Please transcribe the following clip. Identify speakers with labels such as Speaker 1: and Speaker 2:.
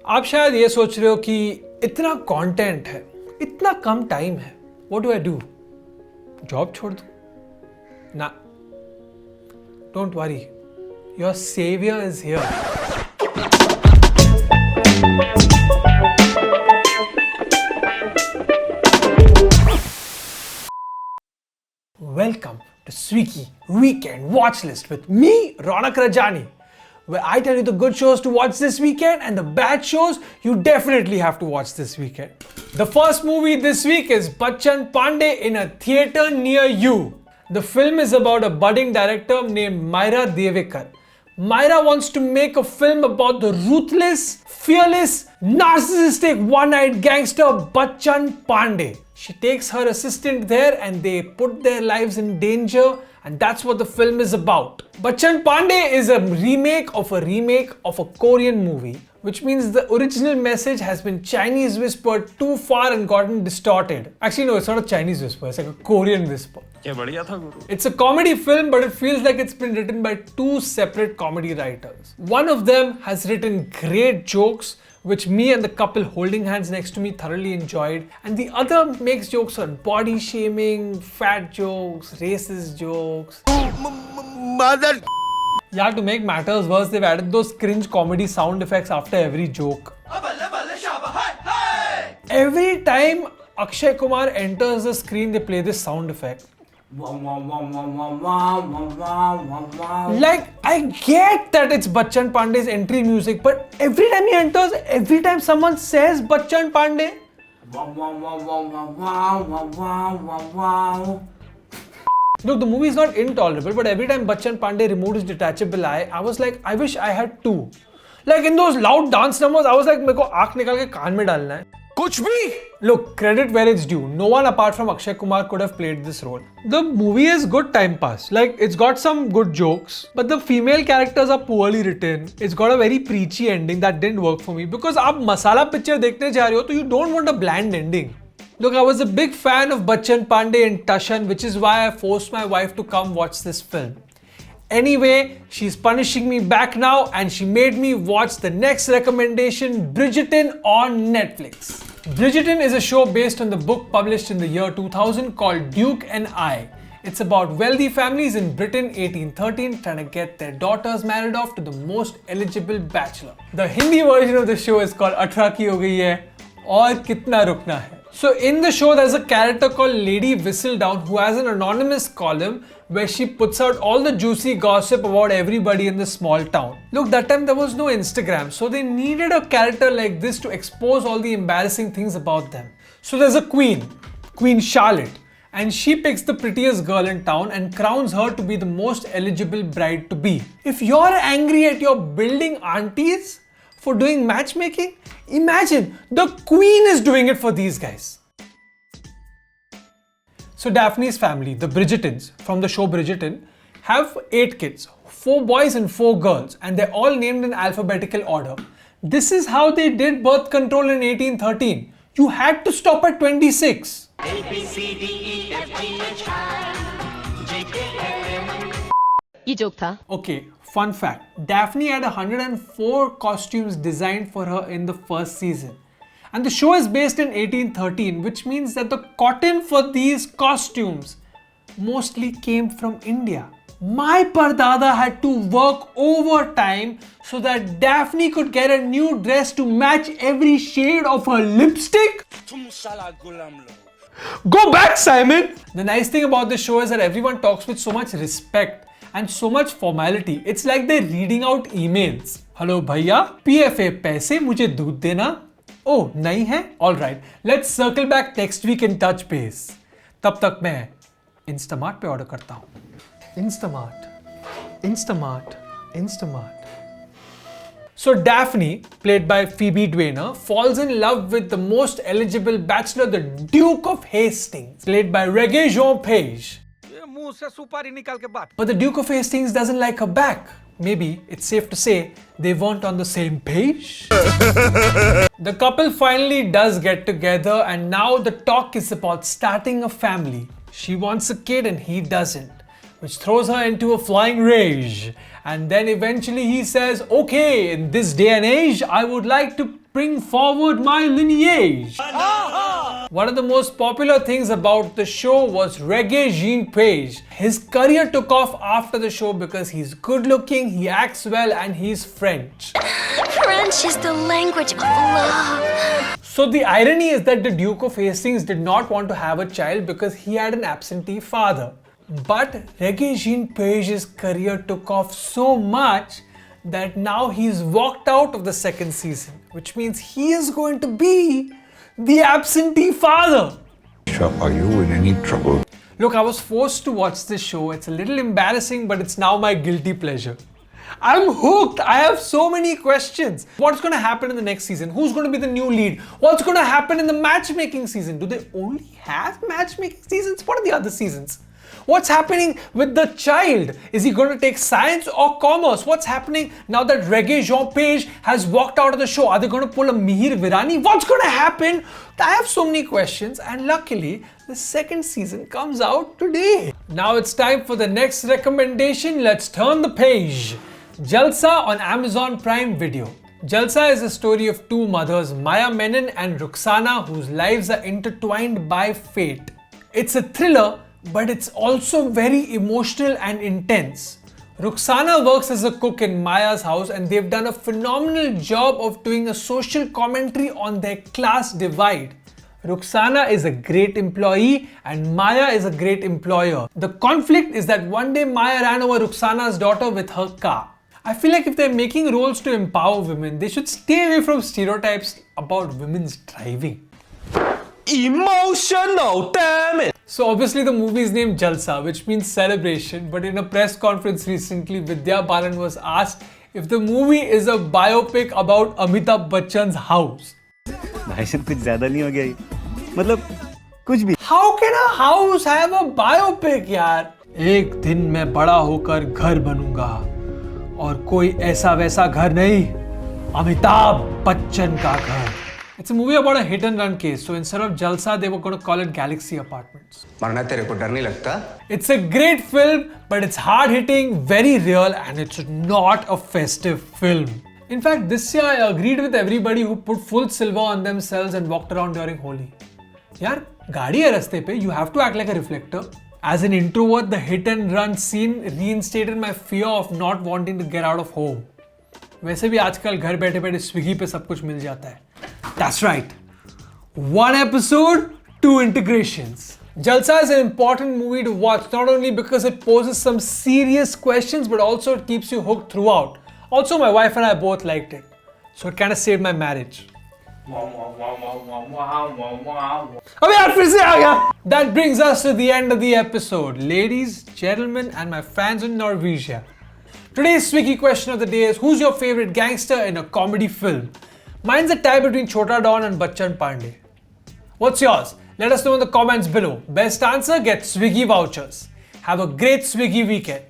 Speaker 1: आप शायद ये सोच रहे हो कि इतना कंटेंट है, इतना कम टाइम है, what do I do? Job छोड़ दूं? ना, don't worry, your saviour is here. Welcome to Swiggy Weekend Watchlist with me, Ranauq Rajani, where I tell you the good shows to watch this weekend and the bad shows you definitely have to watch this weekend. The first movie this week is Bachchan Pandey in a theatre near you. The film is about a budding director named Myra Devekar. Myra wants to make a film about the ruthless, fearless, narcissistic one-eyed gangster Bachchan Pandey. She takes her assistant there and they put their lives in danger, and that's what the film is about. Bachchan Pandey is a remake of a Korean movie, which means the original message has been Chinese whispered too far and gotten distorted. Actually, no, it's not a Chinese whisper, it's like a Korean whisper. It's a comedy film, but it feels like it's been written by two separate comedy writers. One of them has written great jokes, which me and the couple holding hands next to me thoroughly enjoyed, and the other makes jokes on body shaming, fat jokes, racist jokes. Mother! Yeah, to make matters worse, they've added those cringe comedy sound effects after every joke. Every time Akshay Kumar enters the screen, they play this sound effect. Like, I get that it's Bachchan Pandey's entry music, but every time he enters, every time someone says Bachchan Pandey, look, the movie is not intolerable, but every time Bachchan Pandey removed his detachable eye, I was like, I wish I had two. Like in those loud dance numbers, I was like, मेरे को आँख निकाल के कान में डालना है. कुछ भी. Look, credit where it's due. No one apart from Akshay Kumar could have played this role. The movie is good time pass. Like, it's got some good jokes, but the female characters are poorly written. It's got a very preachy ending that didn't work for me, because आप मसाला picture देखने जा रहे हो, तो you don't want a bland ending. Look, I was a big fan of Bachchan Pandey and Tashan, which is why I forced my wife to come watch this film. Anyway, she's punishing me back now, and she made me watch the next recommendation, Bridgerton on Netflix. Bridgerton is a show based on the book published in the year 2000 called Duke and I. It's about wealthy families in Britain 1813 trying to get their daughters married off to the most eligible bachelor. The Hindi version of the show is called 18 ki ho gayi hai aur kitna rukna hai. So in the show, there's a character called Lady Whistledown who has an anonymous column where she puts out all the juicy gossip about everybody in the small town. Look, that time there was no Instagram, so they needed a character like this to expose all the embarrassing things about them. So there's a queen, Queen Charlotte, and she picks the prettiest girl in town and crowns her to be the most eligible bride to be. If you're angry at your building aunties for doing matchmaking, imagine the queen is doing it for these guys. So Daphne's family, the Bridgertons, from the show Bridgerton, have 8 kids, 4 boys and 4 girls, and they're all named in alphabetical order. This is how they did birth control in 1813. You had to stop at 26. A, B, C, D, E, F, G, H, I, J, K, L, M. ये joke था. Okay, fun fact. Daphne had 104 costumes designed for her in the first season. And the show is based in 1813, which means that the cotton for these costumes mostly came from India. My pardada had to work overtime so that Daphne could get a new dress to match every shade of her lipstick. Go back, Simon! The nice thing about the show is that everyone talks with so much respect and so much formality. It's like they're reading out emails. Hello, bhaiya, PFA paise mujhe doodh dena. Oh, nahi hai? Alright, let's circle back next week and touch base. तब तक मैं Instamart पे order करता हूँ. Instamart, Instamart, Instamart. So Daphne, played by Phoebe Dwainer, falls in love with the most eligible bachelor, the Duke of Hastings, played by Regé Jean Page. But the Duke of Hastings doesn't like her back. Maybe it's safe to say they weren't on the same page. The couple finally does get together, and now the talk is about starting a family. She wants a kid and he doesn't, which throws her into a flying rage. And then eventually he says, okay, in this day and age, I would like to bring forward my lineage. One of the most popular things about the show was Reggae Jean Page. His career took off after the show because he's good looking, he acts well, and he's French.
Speaker 2: French is the language of love.
Speaker 1: So the irony is that the Duke of Hastings did not want to have a child because he had an absentee father. But Reggae Jean Page's career took off so much that now he's walked out of the second season, which means he is going to be the absentee father.
Speaker 3: Are you in any trouble?
Speaker 1: Look, I was forced to watch this show. It's a little embarrassing, but it's now my guilty pleasure. I'm hooked. I have so many questions. What's going to happen in the next season? Who's going to be the new lead? What's going to happen in the matchmaking season? Do they only have matchmaking seasons? What are the other seasons? What's happening with the child? Is he going to take science or commerce? What's happening now that Reggae Jean Page has walked out of the show? Are they going to pull a Mihir Virani? What's going to happen? I have so many questions, and luckily the second season comes out today. Now it's time for the next recommendation. Let's turn the page. Jalsa on Amazon Prime Video. Jalsa is a story of two mothers, Maya Menon and Ruxana, whose lives are intertwined by fate. It's a thriller, but it's also very emotional and intense. Ruxana works as a cook in Maya's house, and they've done a phenomenal job of doing a social commentary on their class divide. Ruxana is a great employee and Maya is a great employer. The conflict is that one day Maya ran over Ruxana's daughter with her car. I feel like if they're making roles to empower women, they should stay away from stereotypes about women's driving.
Speaker 4: Emotional, damn it!
Speaker 1: So obviously the movie is named Jalsa, which means celebration, but in a press conference recently, Vidya Balan was asked if the movie is a biopic about Amitabh Bachchan's house.
Speaker 5: भाषण कुछ ज़्यादा नहीं हो गया ये? मतलब कुछ भी.
Speaker 1: How can a house have a biopic, यार? एक दिन मैं बड़ा होकर घर बनूंगा और कोई ऐसा वैसा घर नहीं, अमिताभ बच्चन का घर. It's a movie about a hit and run case, so instead of Jalsa, they were going to call it Galaxy Apartments.
Speaker 4: मरना तेरे को डर नहीं लगता?
Speaker 1: It's a great film, but it's hard-hitting, very real, and it's not a festive film. In fact, this year I agreed with everybody who put full silver on themselves and walked around during Holi. यार, गाड़ी है रास्ते पे, you have to act like a reflector. As an introvert, the hit and run scene reinstated my fear of not wanting to get out of home. वैसे भी आजकल घर बैठे बैठे स्विगी पे सब कुछ मिल जाता है. That's right. One episode, two integrations. Jalsa is an important movie to watch, not only because it poses some serious questions, but also it keeps you hooked throughout. Also, my wife and I both liked it, so it kind of saved my marriage. That brings us to the end of the episode. Ladies, gentlemen, and my fans in Norwegia. Today's Swiggy question of the day is, who's your favorite gangster in a comedy film? Mine's a tie between Chota Don and Bachchan Pandey. What's yours? Let us know in the comments below. Best answer gets Swiggy vouchers. Have a great Swiggy weekend.